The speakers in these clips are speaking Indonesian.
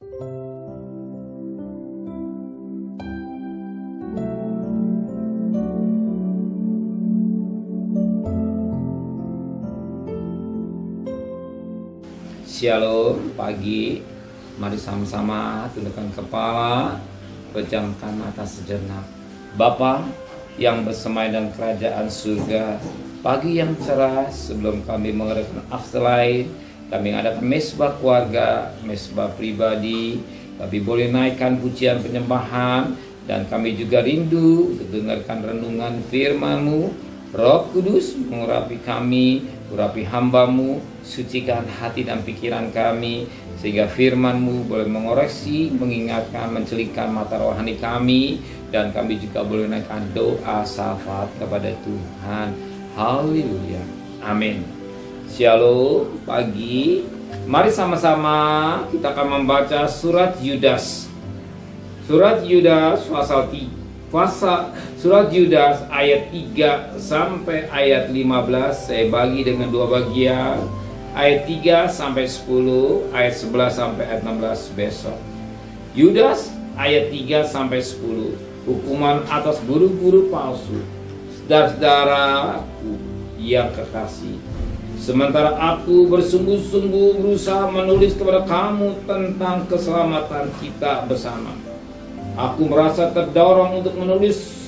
Shalom pagi, mari sama-sama tundukkan kepala, pejamkan mata sejenak. Bapa yang bersemayam dalam kerajaan surga, pagi yang cerah sebelum kami mengadakan afterlife, kami mengadakan mesbah keluarga, mesbah pribadi, kami boleh naikkan pujian penyembahan, dan kami juga rindu untuk dengarkan renungan firman-Mu. Roh Kudus mengurapi kami, urapi hamba-Mu, sucikan hati dan pikiran kami, sehingga firman-Mu boleh mengoreksi, mengingatkan, mencelikkan mata rohani kami, dan kami juga boleh naikkan doa syafaat kepada Tuhan. Haleluya, amin. Shalom pagi, mari sama-sama kita akan membaca surat Yudas. Surat Yudas pasal 3. Surat Yudas ayat 3 sampai ayat 15 saya bagi dengan dua bagian, ayat 3 sampai 10, ayat 11 sampai ayat 16 besok. Yudas ayat 3 sampai 10, hukuman atas guru-guru palsu. Saudara-saudaraku yang kekasih, sementara aku bersungguh-sungguh berusaha menulis kepada kamu tentang keselamatan kita bersama, aku merasa terdorong untuk menulis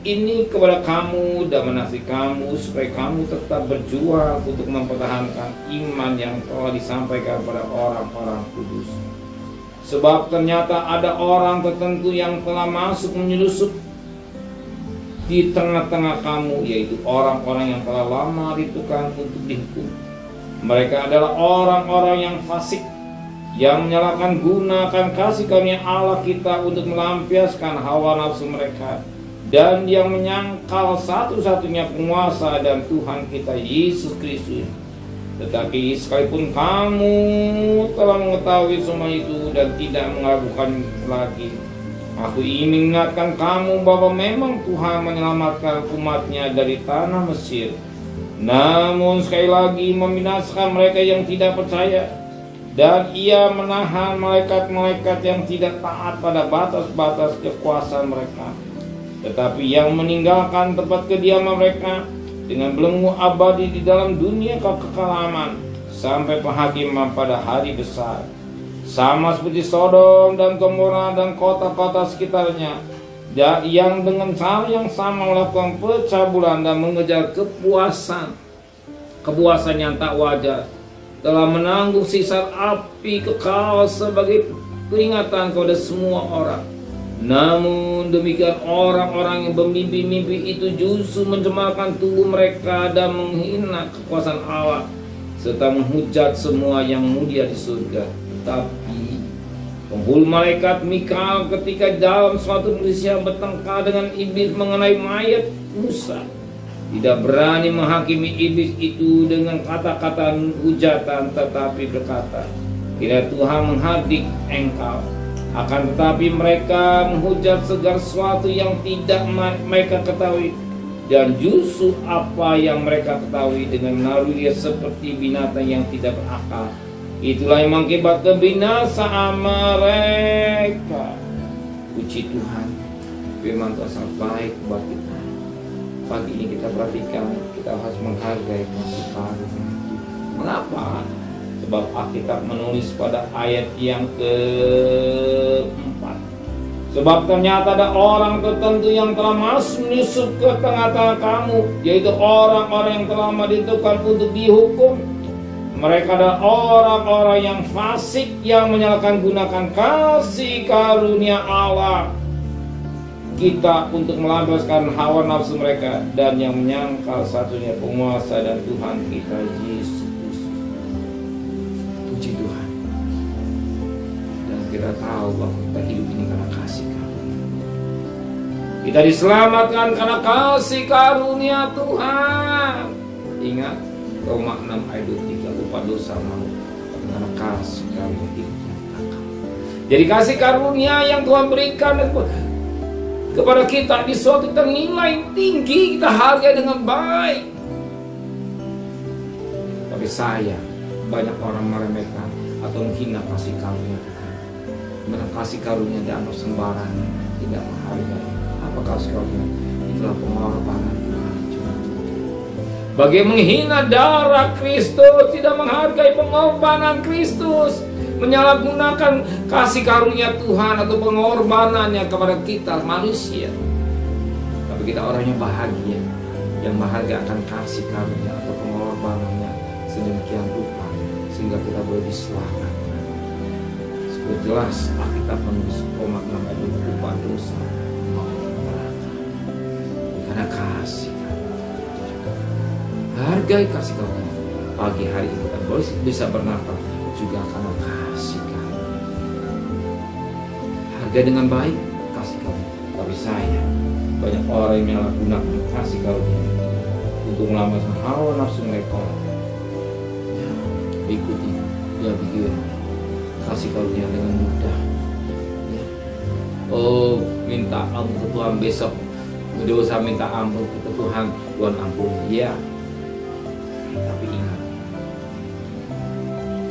ini kepada kamu dan menasihati kamu supaya kamu tetap berjuang untuk mempertahankan iman yang telah disampaikan pada orang-orang kudus. Sebab ternyata ada orang tertentu yang telah masuk menyelusup di tengah-tengah kamu, yaitu orang-orang yang telah lama ditentukan untuk dihukum. Mereka adalah orang-orang yang fasik, yang menyalahkan gunakan kasih karunia Allah kita untuk melampiaskan hawa nafsu mereka, dan yang menyangkal satu-satunya penguasa dan Tuhan kita Yesus Kristus. Tetapi sekalipun kamu telah mengetahui semua itu dan tidak meragukan lagi, aku ingin mengingatkan kamu bahwa memang Tuhan menyelamatkan umatnya dari tanah Mesir, namun sekali lagi membinasakan mereka yang tidak percaya. Dan ia menahan malaikat-malaikat yang tidak taat pada batas-batas kekuasaan mereka, tetapi yang meninggalkan tempat kediaman mereka dengan belenggu abadi di dalam dunia kekelaman sampai penghakiman pada hari besar. Sama seperti Sodom dan Gomora dan kota-kota sekitarnya, yang dengan cara yang sama melakukan pencabulan dan mengejar kepuasan yang tak wajar, telah menanggung sisa api kekal sebagai peringatan kepada semua orang. Namun demikian orang-orang yang bermimpi-mimpi itu justru mencemarkan tubuh mereka dan menghina kekuasaan Allah, serta menghujat semua yang mulia di surga. Tapi penghulu malaikat Mikael ketika dalam suatu perselisihan bertengkar dengan iblis mengenai mayat Musa, tidak berani menghakimi iblis itu dengan kata-kata hujatan, tetapi berkata, "Kiranya Tuhan menghadik engkau." Akan tetapi mereka menghujat segala sesuatu yang tidak mereka ketahui, dan justru apa yang mereka ketahui dengan naluri seperti binatang yang tidak berakal, itulah yang mengakibatkan binasaan mereka. Puji Tuhan, firman Tuhan sangat baik buat kita. Pagi ini kita perhatikan, kita harus menghargai kasih karunia. Mengapa? Sebab Alkitab menulis pada ayat yang keempat, sebab ternyata ada orang tertentu yang telah masuk menyusup ke tengah-tengah kamu, yaitu orang-orang yang telah ditentukan untuk dihukum. Mereka adalah orang-orang yang fasik, yang menyalahkan gunakan kasih karunia Allah kita untuk melampiaskan hawa nafsu mereka, dan yang menyangkal satunya penguasa dan Tuhan kita Yesus Kristus. Puji Tuhan. Dan kita tahu bahwa kita hidup ini karena kasih karunia. Kita diselamatkan karena kasih karunia Tuhan. Ingat Roma 6 ayat 23, upah dosa maut karena kasih karunia hidup yang kekal. Jadi kasih karunia yang Tuhan berikan kepada kita di suatu kita nilai tinggi, kita hargai dengan baik. Tapi sayang, banyak orang meremehkan atau menghina kasih karunia Tuhan. kasih karunia dianggap sembarangan, tidak menghargai. Apa kasih karunia? Itulah pengorbanan Tuhan. Bagi menghina darah Kristus, tidak menghargai pengorbanan Kristus, menyalahgunakan kasih karunia Tuhan atau pengorbanannya kepada kita manusia. Tapi kita orangnya bahagia, yang bahagia akan kasih karunia atau pengorbanannya sedemikian rupa sehingga kita boleh diselamatkan. Sebut jelas Alkitab menulis Roma 6 ayat 24, dosa mau neraka. Karena kasih hargai kasih karunia. Pagi hari ini kita bisa bernafas juga karena kasih karunia. Hargai dengan baik kasih karunia. Tapi saya banyak orang yang menyalahgunakan kasih karunia untuk melampiaskan hawa nafsu mereka. Ya, ikuti, ya bikin kasih karunia dengan mudah. Ya. Oh, minta ampun ke Tuhan besok. Berdosa minta ampun ke Tuhan, Tuhan ampuni. Ya. Tapi ingat,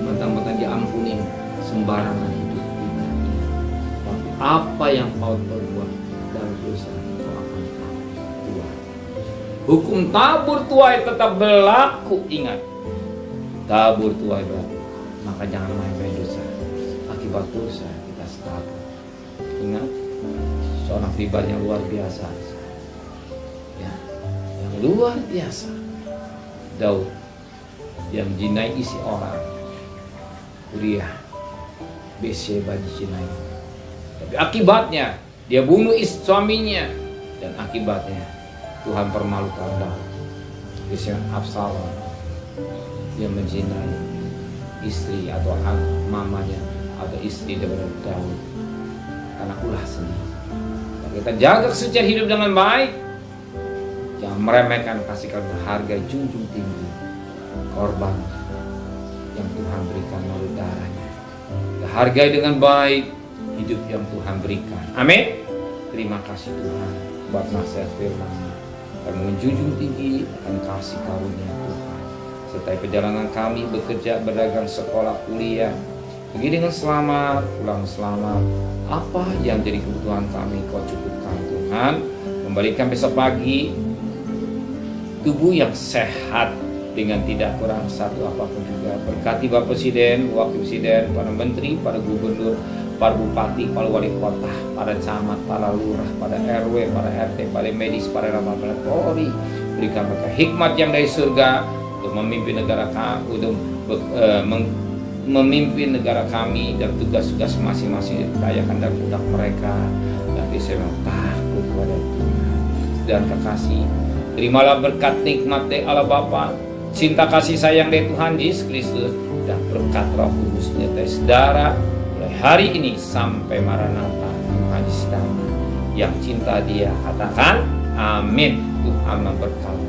mentang-mentang diampuni sembarangan hidup tidak ingat. Tapi apa yang kau perbuat dan dosa kau akan tahu Tuhan. Hukum tabur tuai tetap berlaku, ingat. Tabur tuai berlaku. Maka jangan main-main dosa. Akibat dosa kita setabur. Ingat, seorang pribadi yang luar biasa. Ya, yang luar biasa. Daud yang jinai isi orang, Uriah, Betsyeba dijinai. Tapi akibatnya dia bunuh suaminya, dan akibatnya Tuhan permalukan Daud. Kisah Absalom, dia menjinai istri atau mamanya atau istri daripada Daud karena ulah sendiri. Kita jaga kesucian hidup dengan baik. Jangan meremehkan kasih karunia, hargai, junjung tinggi korban yang Tuhan berikan melalui darahnya. Hargai dengan baik hidup yang Tuhan berikan. Amin. Terima kasih Tuhan buat nasihat firman-Nya dan menjunjung tinggi akan kasih karunia Tuhan. Sertai perjalanan kami bekerja, berdagang, sekolah, kuliah. Pergi dengan selamat, pulang selamat. Apa yang jadi kebutuhan kami Kau cukupkan Tuhan. Kembalikan besok pagi tubuh yang sehat dengan tidak kurang satu apapun juga. Berkati Bapak Presiden, Wakil Presiden, para Menteri, para Gubernur, para Bupati, para Wali Kota, para Camat, para Lurah, para RW, para RT, para medis, para Ramadhan Polri. Berikan mereka hikmat yang dari surga untuk memimpin negara kami, untuk memimpin negara kami dan tugas-tugas masing-masing ditayakan dan mudah mereka. Dan bisa takut kepada Tuhan dan kekasih. Terimalah berkat nikmat dari Allah Bapa, cinta kasih sayang dari Tuhan Yesus Kristus, dan berkat Roh Kudus menyertai saudara mulai hari ini sampai Maranatha Tuhan Yesus datang. Yang cinta Dia katakan amin. Tuhan memberkati.